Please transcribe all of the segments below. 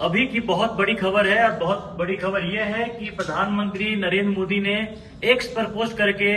अभी की बहुत बड़ी खबर है और बहुत बड़ी खबर यह है कि प्रधानमंत्री नरेंद्र मोदी ने एक्स पर पोस्ट करके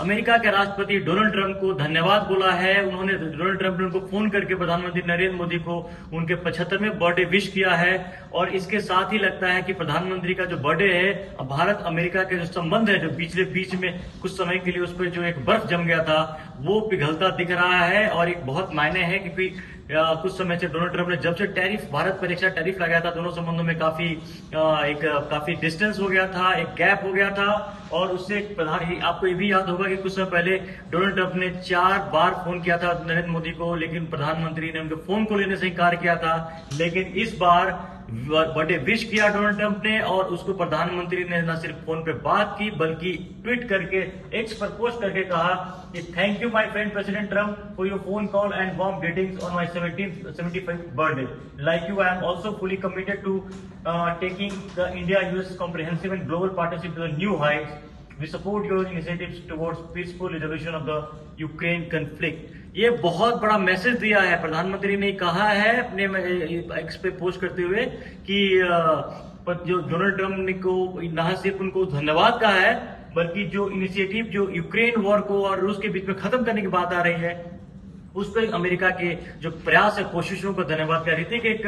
अमेरिका के राष्ट्रपति डोनाल्ड ट्रंप को धन्यवाद बोला है। उन्होंने डोनाल्ड ट्रंप ने उनको फोन करके प्रधानमंत्री नरेंद्र मोदी को उनके 75वें बर्थडे विश किया है। और इसके साथ ही लगता है कि प्रधानमंत्री का जो बर्थडे है, भारत अमेरिका के जो संबंध है, जो पिछले बीच में कुछ समय के लिए उस पर जो एक बर्फ जम गया था, वो पिघलता दिख रहा है। और एक बहुत मायने है क्योंकि कुछ समय से डोनाल्ड ट्रंप ने जब से टैरिफ भारत पर एक्स्ट्रा टैरिफ लगाया था, दोनों संबंधों में काफी डिस्टेंस हो गया था, एक गैप हो गया था। और उससे आपको ये भी याद होगा कि कुछ समय पहले डोनाल्ड ट्रंप ने 4 बार फोन किया था नरेंद्र मोदी को, लेकिन प्रधानमंत्री ने उनके फोन को लेने से इनकार किया था। लेकिन इस बार बर्थडे विश किया डोनाल्ड ट्रंप ने, और उसको प्रधानमंत्री ने न सिर्फ फोन पे बात की बल्कि ट्वीट करके एक्स पर पोस्ट करके कहा कि thank you my friend president Trump for your phone call and warm greetings on my 75th birthday. Like you, I am also fully committed to taking the India US comprehensive and global partnership to the new heights. We support your initiatives towards peaceful resolution of the Ukraine conflict। ये बहुत बड़ा message दिया है। प्रधानमंत्री ने कहा है अपने एक्स पे पोस्ट करते हुए कि जो डोनाल्ड ट्रंप ने को न सिर्फ उनको धन्यवाद कहा है, बल्कि जो इनिशिएटिव जो यूक्रेन वॉर को और रूस के बीच में खत्म करने की बात आ रही है, उस पर अमेरिका के जो प्रयास है, कोशिशों को धन्यवाद कर रही थी। कि एक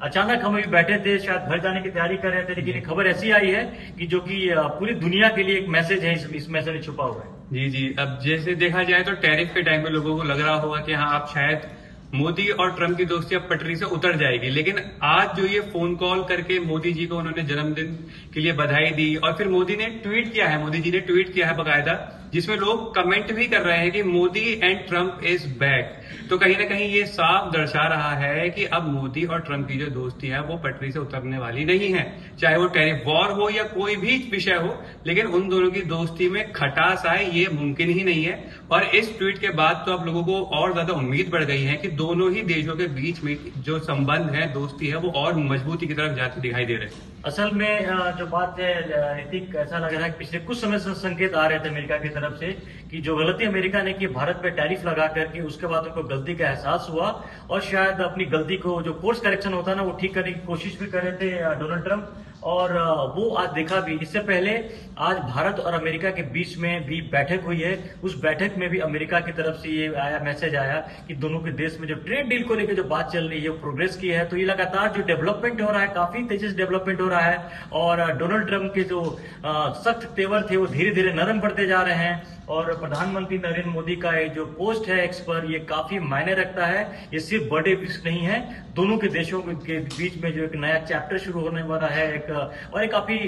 अचानक हम अभी बैठे थे, शायद घर जाने की तैयारी कर रहे थे, लेकिन एक खबर ऐसी आई है कि जो कि पूरी दुनिया के लिए एक मैसेज है, इस मैसेज छुपा हुआ है। जी जी, अब जैसे देखा जाए तो टैरिफ के टाइम पे लोगों को लग रहा होगा कि हाँ, आप शायद मोदी और ट्रंप की दोस्ती अब पटरी से उतर जाएगी। लेकिन आज जो ये फोन कॉल करके मोदी जी को उन्होंने जन्मदिन के लिए बधाई दी, और फिर मोदी ने ट्वीट किया है, मोदी जी ने ट्वीट किया है बकायदा, जिसमें लोग कमेंट भी कर रहे हैं कि Modi and Trump is back. तो कहीं ना कहीं ये साफ दर्शा रहा है कि अब मोदी और ट्रंप की जो दोस्ती है वो पटरी से उतरने वाली नहीं है। चाहे वो टैरिफ वॉर हो या कोई भी विषय हो, लेकिन उन दोनों की दोस्ती में खटास आए ये मुमकिन ही नहीं है। और इस ट्वीट के बाद तो अब लोगों को और ज्यादा उम्मीद बढ़ गई है कि दोनों ही देशों के बीच में जो संबंध है, दोस्ती है, वो और मजबूती की तरफ जाते दिखाई दे रहे हैं। असल में जो बात है ऋतिक, ऐसा लग रहा है कि पिछले कुछ समय से संकेत आ रहे थे अमेरिका की तरफ से कि जो गलती अमेरिका ने की भारत पे टैरिफ लगा करके, उसके बाद उनको गलती का एहसास हुआ और शायद अपनी गलती को, जो कोर्स करेक्शन होता है ना, वो ठीक करने की कोशिश भी कर रहे थे डोनाल्ड ट्रंप। और वो आज देखा भी, इससे पहले आज भारत और अमेरिका के बीच में भी बैठक हुई है। उस बैठक में भी अमेरिका की तरफ से ये मैसेज आया कि दोनों के देश में जो ट्रेड डील को लेकर जो बात चल रही है वो प्रोग्रेस की है। तो ये लगातार जो डेवलपमेंट हो रहा है, काफी तेजी से डेवलपमेंट हो रहा है। और डोनाल्ड ट्रंप के जो सख्त तेवर थे वो धीरे धीरे नरम पड़ते जा रहे हैं। और प्रधानमंत्री नरेंद्र मोदी का ये जो पोस्ट है एक्स पर, ये काफी मायने रखता है। ये सिर्फ बर्थडे विश नहीं है, दोनों के देशों के बीच में जो एक नया चैप्टर शुरू होने वाला है। और एक अभी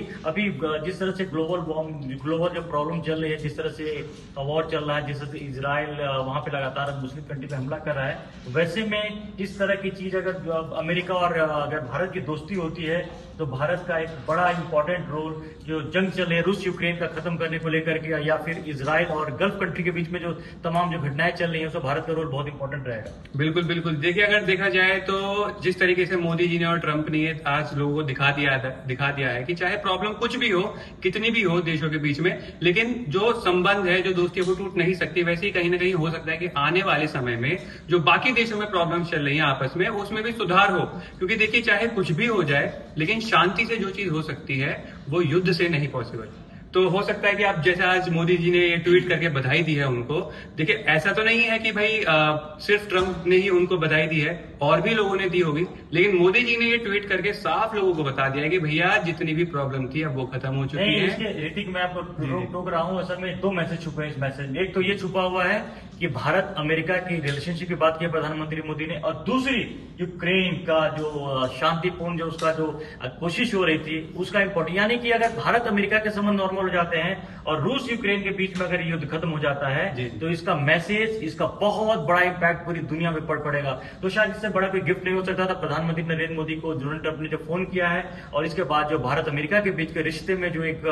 जिस तरह से ग्लोबल जो प्रॉब्लम चल रही है, जिस तरह से वॉर चल रहा है, जिस तरह से इजराइल वहां पे लगातार मुस्लिम कंट्री पे हमला कर रहा है, वैसे में इस तरह की चीज अगर अमेरिका और अगर भारत की दोस्ती होती है तो भारत का एक बड़ा इंपॉर्टेंट रोल, जो जंग चल रही है रूस यूक्रेन का खत्म करने को लेकर के, या फिर इजराइल और गल्फ कंट्री के बीच में जो तमाम जो घटनाएं चल रही हैं, उसमें भारत का रोल बहुत इंपॉर्टेंट रहेगा। बिल्कुल बिल्कुल। देखिए, अगर देखा जाए तो जिस तरीके से मोदी जी ने और ट्रंप ने आज लोगों को दिखा दिया है कि चाहे प्रॉब्लम कुछ भी हो, कितनी भी हो देशों के बीच में, लेकिन जो संबंध है, जो दोस्ती है, वो टूट नहीं सकती। वैसे ही कहीं ना कहीं हो सकता है कि आने वाले समय में जो बाकी देशों में प्रॉब्लम चल रही है आपस में, उसमें भी सुधार हो। क्योंकि देखिए, चाहे कुछ भी हो जाए, लेकिन शांति से जो चीज हो सकती है वो युद्ध से नहीं पॉसिबल। तो हो सकता है कि आप जैसे आज मोदी जी ने ये ट्वीट करके बधाई दी है उनको, देखिए ऐसा तो नहीं है कि भाई सिर्फ ट्रंप ने ही उनको बधाई दी है, और भी लोगों ने दी होगी, लेकिन मोदी जी ने ये ट्वीट करके साफ लोगों को बता दिया है कि भैया जितनी भी प्रॉब्लम थी अब वो खत्म हो चुकी है। ऋतिक, मैं आपको टोक रहा हूँ, असल में 2 मैसेज छुपे हैं इस मैसेज में। एक तो ये छुपा हुआ है कि भारत अमेरिका की रिलेशनशिप की बात की प्रधानमंत्री मोदी ने, और दूसरी यूक्रेन का जो शांतिपूर्ण जो उसका जो कोशिश हो रही थी उसका इम्पोर्टेंट, यानी कि अगर भारत अमेरिका के संबंध नॉर्मल हो जाते हैं और रूस यूक्रेन के बीच में अगर युद्ध खत्म हो जाता है तो इसका मैसेज, इसका बहुत बड़ा इम्पैक्ट पूरी दुनिया में पड़ेगा। तो शायद इससे बड़ा कोई गिफ्ट नहीं हो सकता था प्रधानमंत्री नरेंद्र मोदी को डोनाल्ड ट्रंप ने जो फोन किया है, और इसके बाद जो भारत अमेरिका के बीच के रिश्ते में जो एक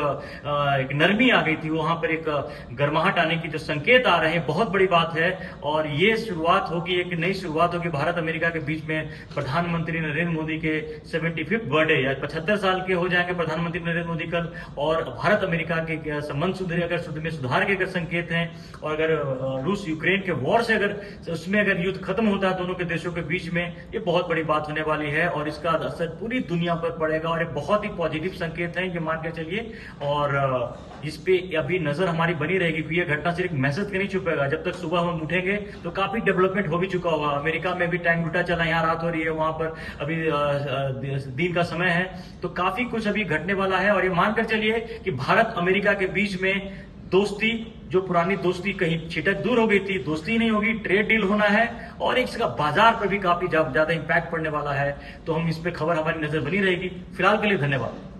नरमी आ गई थी, वहां पर एक गर्माहट आने की जो संकेत आ रहे हैं, बहुत बड़ी बात है। और ये शुरुआत होगी, एक नई शुरुआत होगी भारत अमेरिका के बीच में। प्रधानमंत्री नरेंद्र मोदी के 75th बर्थडे, या 75 साल के हो जाएंगे प्रधानमंत्री नरेंद्र मोदी कल, और भारत अमेरिका के संबंध सुधार के अगर संकेत हैं, और अगर रूस यूक्रेन के वॉर से अगर उसमें अगर युद्ध खत्म होता है दोनों के देशों के बीच बीच में ये बहुत बड़ी बात होने वाली है और इसका असर पूरी दुनिया पर पड़ेगा और ये बहुत ही पॉजिटिव संकेत है, ये मान के चलिए। और इस पे अभी नजर हमारी बनी रहेगी क्योंकि ये घटना सिर्फ मैसेज के नहीं छुपेगा। जब तक सुबह हम उठेंगे तो काफी डेवलपमेंट हो भी चुका होगा। अमेरिका में भी टाइम उल्टा चला, यहाँ रात हो रही है, वहां पर अभी दिन का समय है, तो काफी कुछ अभी घटने वाला है। और ये मानकर चलिए कि भारत अमेरिका के बीच में दोस्ती, जो पुरानी दोस्ती कहीं छिटक दूर हो गई थी, दोस्ती नहीं होगी, ट्रेड डील होना है और एक इसका बाजार पर भी काफी ज्यादा इंपैक्ट पड़ने वाला है। तो हम इस पे खबर हमारी नजर बनी रहेगी। फिलहाल के लिए धन्यवाद।